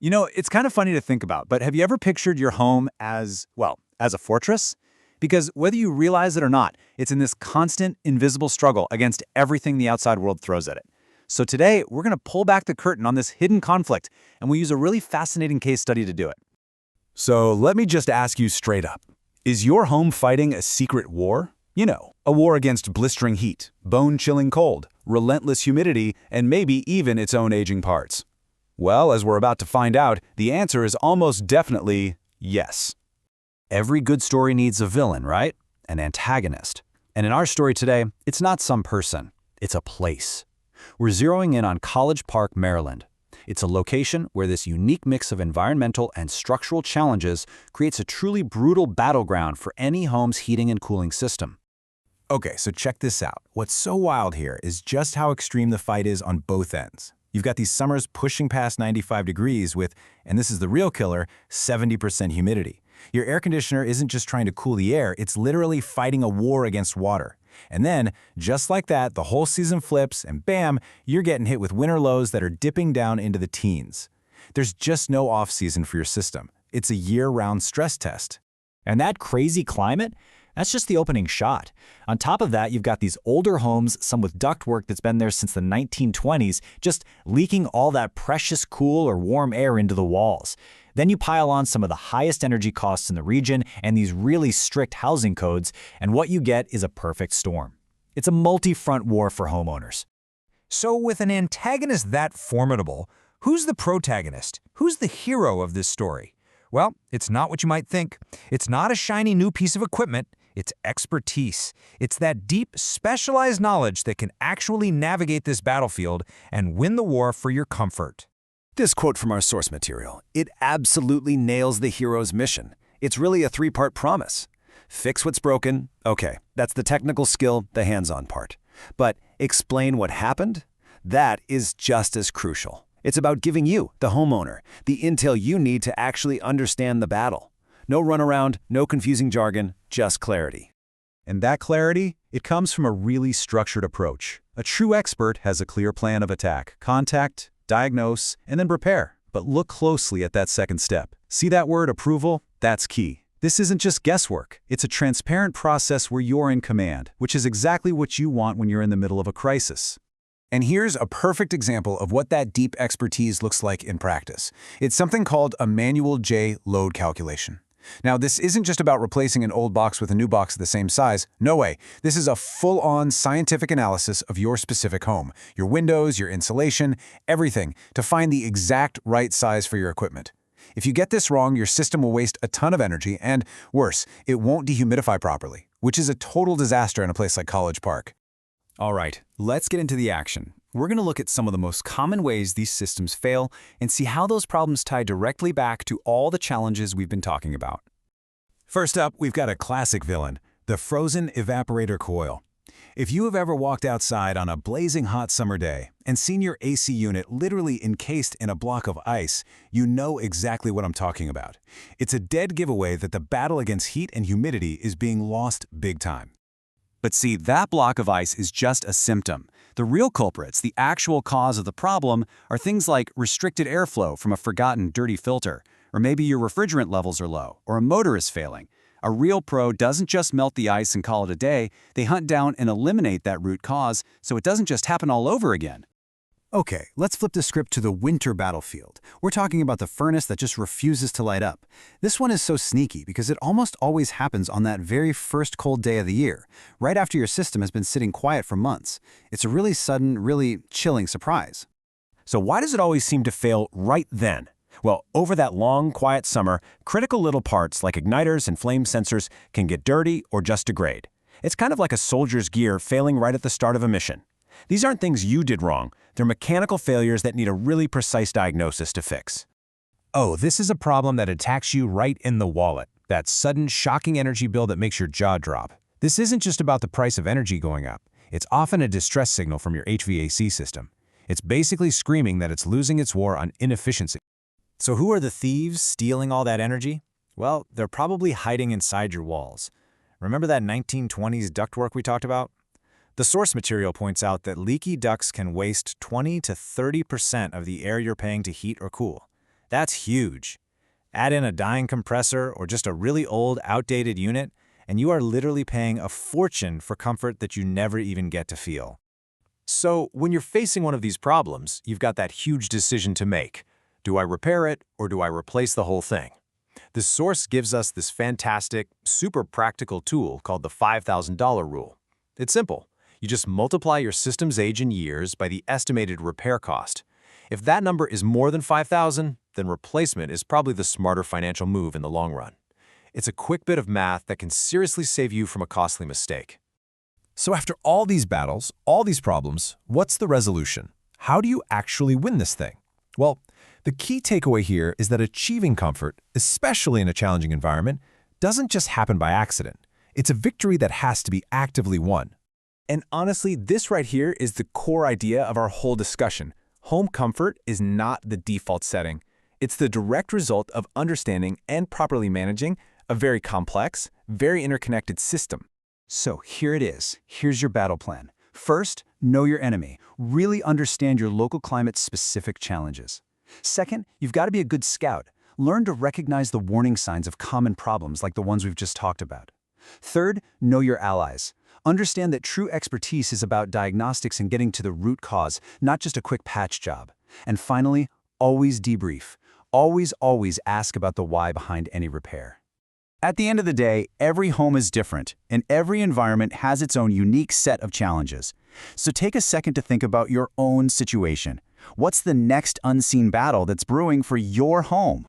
You know, it's kind of funny to think about, but have you ever pictured your home as, well, as a fortress? Because whether you realize it or not, it's in this constant, invisible struggle against everything the outside world throws at it. So today, we're going to pull back the curtain on this hidden conflict, and we'll use a really fascinating case study to do it. So let me just ask you straight up. Is your home fighting a secret war? You know, a war against blistering heat, bone-chilling cold, relentless humidity, and maybe even its own aging parts. Well, as we're about to find out, the answer is almost definitely yes. Every good story needs a villain, right? An antagonist. And in our story today, it's not some person, it's a place. We're zeroing in on College Park, Maryland. It's a location where this unique mix of environmental and structural challenges creates a truly brutal battleground for any home's heating and cooling system. Okay, so check this out. What's so wild here is just how extreme the fight is on both ends. You've got these summers pushing past 95 degrees with, and this is the real killer, 70% humidity. Your air conditioner isn't just trying to cool the air, it's literally fighting a war against water. And then, just like that, the whole season flips, and bam, you're getting hit with winter lows that are dipping down into the teens. There's just no off-season for your system. It's a year-round stress test. And that crazy climate? That's just the opening shot. On top of that, you've got these older homes, some with ductwork that's been there since the 1920s, just leaking all that precious cool or warm air into the walls. Then you pile on some of the highest energy costs in the region and these really strict housing codes, and what you get is a perfect storm. It's a multi-front war for homeowners. So with an antagonist that formidable, who's the protagonist? Who's the hero of this story? Well, it's not what you might think. It's not a shiny new piece of equipment. It's expertise. It's that deep, specialized knowledge that can actually navigate this battlefield and win the war for your comfort. This quote from our source material, it absolutely nails the hero's mission. It's really a three-part promise. Fix what's broken. Okay, that's the technical skill, the hands-on part. But explain what happened? That is just as crucial. It's about giving you, the homeowner, the intel you need to actually understand the battle. No runaround, no confusing jargon, just clarity. And that clarity, it comes from a really structured approach. A true expert has a clear plan of attack, contact, diagnose, and then prepare. But look closely at that second step. See that word, approval? That's key. This isn't just guesswork. It's a transparent process where you're in command, which is exactly what you want when you're in the middle of a crisis. And here's a perfect example of what that deep expertise looks like in practice. It's something called a manual J load calculation. Now, this isn't just about replacing an old box with a new box the same size. No way. This is a full-on scientific analysis of your specific home, your windows, your insulation, everything, to find the exact right size for your equipment. If you get this wrong, your system will waste a ton of energy, and worse, it won't dehumidify properly, which is a total disaster in a place like College Park. All right, let's get into the action. We're going to look at some of the most common ways these systems fail and see how those problems tie directly back to all the challenges we've been talking about. First up, we've got a classic villain, the frozen evaporator coil. If you have ever walked outside on a blazing hot summer day and seen your AC unit literally encased in a block of ice, you know exactly what I'm talking about. It's a dead giveaway that the battle against heat and humidity is being lost big time. But see, that block of ice is just a symptom. The real culprits, the actual cause of the problem, are things like restricted airflow from a forgotten dirty filter, or maybe your refrigerant levels are low, or a motor is failing. A real pro doesn't just melt the ice and call it a day, they hunt down and eliminate that root cause so it doesn't just happen all over again. Okay, let's flip the script to the winter battlefield. We're talking about the furnace that just refuses to light up. This one is so sneaky because it almost always happens on that very first cold day of the year, right after your system has been sitting quiet for months. It's a really sudden, really chilling surprise. So why does it always seem to fail right then? Well, over that long, quiet summer, critical little parts like igniters and flame sensors can get dirty or just degrade. It's kind of like a soldier's gear failing right at the start of a mission. These aren't things you did wrong. They're mechanical failures that need a really precise diagnosis to fix. Oh, this is a problem that attacks you right in the wallet. That sudden, shocking energy bill that makes your jaw drop. This isn't just about the price of energy going up. It's often a distress signal from your HVAC system. It's basically screaming that it's losing its war on inefficiency. So who are the thieves stealing all that energy? Well, they're probably hiding inside your walls. Remember that 1920s ductwork we talked about? The source material points out that leaky ducts can waste 20 to 30% of the air you're paying to heat or cool. That's huge. Add in a dying compressor or just a really old, outdated unit, and you are literally paying a fortune for comfort that you never even get to feel. So, when you're facing one of these problems, you've got that huge decision to make. Do I repair it or do I replace the whole thing? The source gives us this fantastic, super practical tool called the $5,000 rule. It's simple. You just multiply your system's age in years by the estimated repair cost. If that number is more than $5,000, then replacement is probably the smarter financial move in the long run. It's a quick bit of math that can seriously save you from a costly mistake. So after all these battles, all these problems, what's the resolution? How do you actually win this thing? Well, the key takeaway here is that achieving comfort, especially in a challenging environment, doesn't just happen by accident. It's a victory that has to be actively won. And honestly, this right here is the core idea of our whole discussion. Home comfort is not the default setting. It's the direct result of understanding and properly managing a very complex, very interconnected system. So here it is. Here's your battle plan. First, know your enemy. Really understand your local climate's specific challenges. Second, you've got to be a good scout. Learn to recognize the warning signs of common problems like the ones we've just talked about. Third, know your allies. Understand that true expertise is about diagnostics and getting to the root cause, not just a quick patch job. And finally, always debrief. Always ask about the why behind any repair. At the end of the day, every home is different, and every environment has its own unique set of challenges. So take a second to think about your own situation. What's the next unseen battle that's brewing for your home?